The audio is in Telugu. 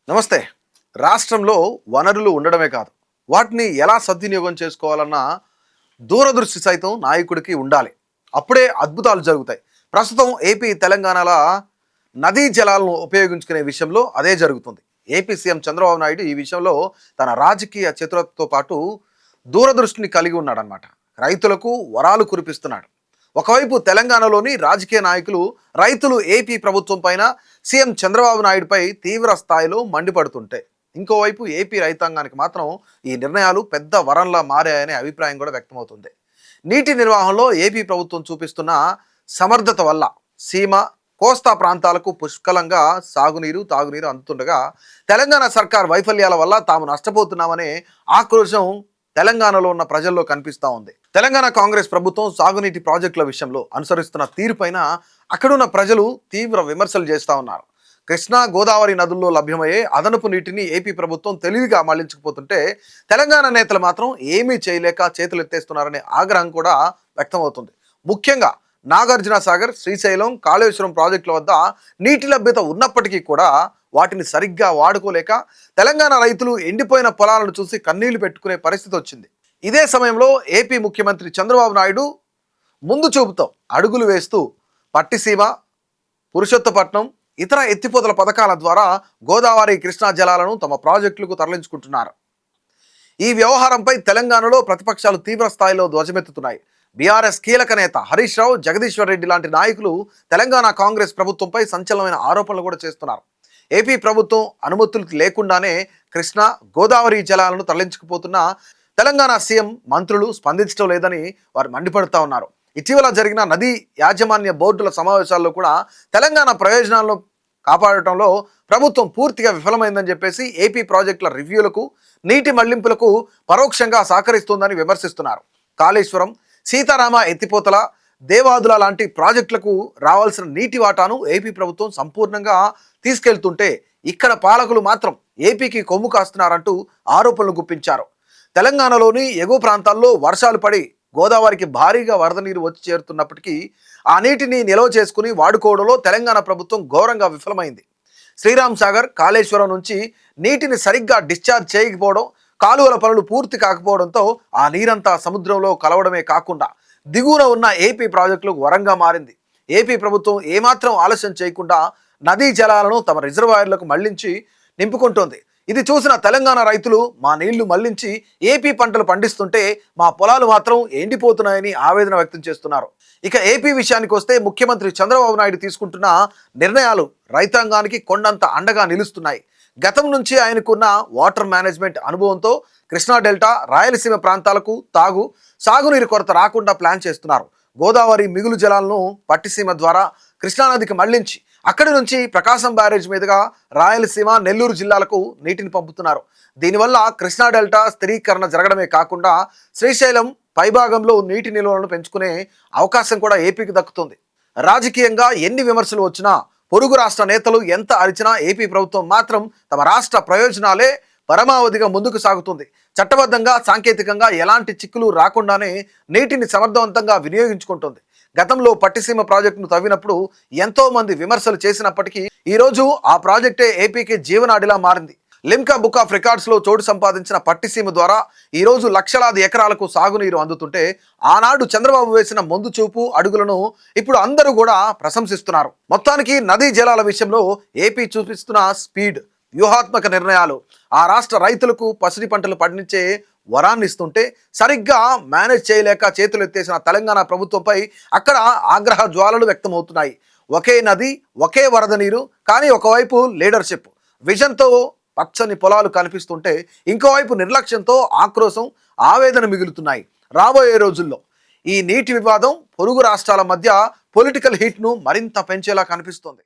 నమస్తే. రాష్ట్రంలో వనరులు ఉండడమే కాదు, వాటిని ఎలా సద్వినియోగం చేసుకోవాలన్న దూరదృష్టి సైతం నాయకుడికి ఉండాలి. అప్పుడే అద్భుతాలు జరుగుతాయి. ప్రస్తుతం ఏపీ, తెలంగాణల నదీ జలాలను ఉపయోగించుకునే విషయంలో అదే జరుగుతుంది. ఏపీ సీఎం చంద్రబాబు నాయుడు ఈ విషయంలో తన రాజకీయ చతురతతో పాటు దూరదృష్టిని కలిగి ఉన్నాడనమాట. రైతులకు వరాలు కురిపిస్తున్నాడు. ఒకవైపు తెలంగాణలోని రాజకీయ నాయకులు, రైతులు ఏపీ ప్రభుత్వం పైన, సీఎం చంద్రబాబు నాయుడుపై తీవ్ర స్థాయిలో మండిపడుతుంటే, ఇంకోవైపు ఏపీ రైతాంగానికి మాత్రం ఈ నిర్ణయాలు పెద్ద వరంలా మారాయనే అభిప్రాయం కూడా వ్యక్తమవుతుంది. నీటి నిర్వహణలో ఏపీ ప్రభుత్వం చూపిస్తున్న సమర్థత వల్ల సీమ, కోస్తా ప్రాంతాలకు పుష్కలంగా సాగునీరు, తాగునీరు అందుతుండగా, తెలంగాణ సర్కార్ వైఫల్యాల వల్ల తాము నష్టపోతున్నామనే ఆక్రోశం తెలంగాణలో ఉన్న ప్రజల్లో కనిపిస్తూ ఉంది. తెలంగాణ కాంగ్రెస్ ప్రభుత్వం సాగునీటి ప్రాజెక్టుల విషయంలో అనుసరిస్తున్న తీరుపైన అక్కడున్న ప్రజలు తీవ్ర విమర్శలు చేస్తూ ఉన్నారు. కృష్ణా, గోదావరి నదుల్లో లభ్యమయ్యే అదనపు నీటిని ఏపీ ప్రభుత్వం తెలివిగా మళ్లించకపోతుంటే, తెలంగాణ నేతలు మాత్రం ఏమీ చేయలేక చేతులు ఎత్తేస్తున్నారనే ఆగ్రహం కూడా వ్యక్తమవుతుంది. ముఖ్యంగా నాగార్జున సాగర్, శ్రీశైలం, కాళేశ్వరం ప్రాజెక్టుల వద్ద నీటి లభ్యత ఉన్నప్పటికీ కూడా వాటిని సరిగ్గా వాడుకోలేక తెలంగాణ రైతులు ఎండిపోయిన పొలాలను చూసి కన్నీళ్లు పెట్టుకునే పరిస్థితి వచ్చింది. ఇదే సమయంలో ఏపీ ముఖ్యమంత్రి చంద్రబాబు నాయుడు ముందు చూపుతో అడుగులు వేస్తూ పట్టిసీమ, పురుషోత్తపట్నం, ఇతర ఎత్తిపోతల పథకాల ద్వారా గోదావరి, కృష్ణా జలాలను తమ ప్రాజెక్టులకు తరలించుకుంటున్నారు. ఈ వ్యవహారంపై తెలంగాణలో ప్రతిపక్షాలు తీవ్ర స్థాయిలో ధ్వజమెత్తుతున్నాయి. బీఆర్ఎస్ కీలక నేత హరీష్ రావు, జగదీశ్వర్ రెడ్డి లాంటి నాయకులు తెలంగాణ కాంగ్రెస్ ప్రభుత్వంపై సంచలనమైన ఆరోపణలు కూడా చేస్తున్నారు. ఏపీ ప్రభుత్వం అనుమతులు లేకుండానే కృష్ణా, గోదావరి జలాలను తరలించకపోతున్న తెలంగాణ సీఎం, మంత్రులు స్పందించడం లేదని వారు మండిపడుతూ ఉన్నారు. ఇటీవల జరిగిన నదీ యాజమాన్య బోర్డుల సమావేశాల్లో కూడా తెలంగాణ ప్రయోజనాలను కాపాడటంలో ప్రభుత్వం పూర్తిగా విఫలమైందని చెప్పేసి ఏపీ ప్రాజెక్టుల రివ్యూలకు, నీటి మళ్లింపులకు పరోక్షంగా సహకరిస్తోందని విమర్శిస్తున్నారు. కాళేశ్వరం, సీతారామ ఎత్తిపోతల, దేవాదుల లాంటి ప్రాజెక్టులకు రావాల్సిన నీటి వాటాను ఏపీ ప్రభుత్వం సంపూర్ణంగా తీసుకెళ్తుంటే, ఇక్కడ పాలకులు మాత్రం ఏపీకి కొమ్ము కాస్తున్నారంటూ ఆరోపణలు గుప్పించారు. తెలంగాణలోని ఎగువ ప్రాంతాల్లో వర్షాలు పడి గోదావరికి భారీగా వరద నీరు వచ్చి చేరుతున్నప్పటికీ ఆ నీటిని నిల్వ చేసుకుని వాడుకోవడంలో తెలంగాణ ప్రభుత్వం ఘోరంగా విఫలమైంది. శ్రీరామ్ సాగర్, కాళేశ్వరం నుంచి నీటిని సరిగ్గా డిశ్చార్జ్ చేయకపోవడం, కాలువల పనులు పూర్తి కాకపోవడంతో ఆ నీరంతా సముద్రంలో కలవడమే కాకుండా దిగువన ఉన్న ఏపీ ప్రాజెక్టులకు వరంగా మారింది. ఏపీ ప్రభుత్వం ఏమాత్రం ఆలస్యం చేయకుండా నదీ జలాలను తమ రిజర్వాయర్లకు మళ్లించి నింపుకుంటోంది. ఇది చూసిన తెలంగాణ రైతులు, మా నీళ్లు మళ్లించి ఏపీ పంటలు పండిస్తుంటే మా పొలాలు మాత్రం ఎండిపోతున్నాయని ఆవేదన వ్యక్తం చేస్తున్నారు. ఇక ఏపీ విషయానికి వస్తే, ముఖ్యమంత్రి చంద్రబాబు నాయుడు తీసుకుంటున్న నిర్ణయాలు రైతాంగానికి కొండంత అండగా నిలుస్తున్నాయి. గతం నుంచి ఆయనకున్న వాటర్ మేనేజ్మెంట్ అనుభవంతో కృష్ణా డెల్టా, రాయలసీమ ప్రాంతాలకు సాగునీరు కొరత రాకుండా ప్లాన్ చేస్తున్నారు. గోదావరి మిగులు జలాలను పట్టిసీమ ద్వారా కృష్ణానదికి మళ్లించి అక్కడి నుంచి ప్రకాశం బ్యారేజ్ మీదుగా రాయలసీమ, నెల్లూరు జిల్లాలకు నీటిని పంపుతున్నారు. దీనివల్ల కృష్ణా డెల్టా స్థిరీకరణ జరగడమే కాకుండా శ్రీశైలం పైభాగంలో నీటి నిల్వలను పెంచుకునే అవకాశం కూడా ఏపీకి దక్కుతుంది. రాజకీయంగా ఎన్ని విమర్శలు వచ్చినా, పొరుగు రాష్ట్ర నేతలు ఎంత అరిచినా ఏపీ ప్రభుత్వం మాత్రం తమ రాష్ట్ర ప్రయోజనాలే పరమావధిగా ముందుకు సాగుతుంది. చట్టబద్ధంగా, సాంకేతికంగా ఎలాంటి చిక్కులు రాకుండానే నీటిని సమర్థవంతంగా వినియోగించుకుంటుంది. గతంలో పట్టిసీమ ప్రాజెక్టును తవ్వినప్పుడు ఎంతో మంది విమర్శలు చేసినప్పటికీ ఈరోజు ఆ ప్రాజెక్టే ఏపీకి జీవనాడిలా మారింది. లిమ్కా బుక్ ఆఫ్ రికార్డ్స్ లో చోటు సంపాదించిన పట్టిసీమ ద్వారా ఈరోజు లక్షలాది ఎకరాలకు సాగునీరు అందుతుంటే, ఆనాడు చంద్రబాబు వేసిన ముందు చూపు అడుగులను ఇప్పుడు అందరూ కూడా ప్రశంసిస్తున్నారు. మొత్తానికి నదీ జలాల విషయంలో ఏపీ చూపిస్తున్న స్పీడ్, వ్యూహాత్మక నిర్ణయాలు ఆ రాష్ట్ర రైతులకు పసిడి పంటలు పండించే వరాన్ని ఇస్తుంటే, సరిగ్గా మేనేజ్ చేయలేక చేతులు ఎత్తేసిన తెలంగాణ ప్రభుత్వంపై అక్కడ ఆగ్రహ జ్వాలలు వ్యక్తమవుతున్నాయి. ఒకే నది, ఒకే వరద నీరు, కానీ ఒకవైపు లీడర్షిప్, విజన్తో పచ్చని పొలాలు కనిపిస్తుంటే, ఇంకోవైపు నిర్లక్ష్యంతో ఆక్రోశం, ఆవేదన మిగులుతున్నాయి. రాబోయే రోజుల్లో ఈ నీటి వివాదం పొరుగు రాష్ట్రాల మధ్య పొలిటికల్ హీట్ను మరింత పెంచేలా కనిపిస్తోంది.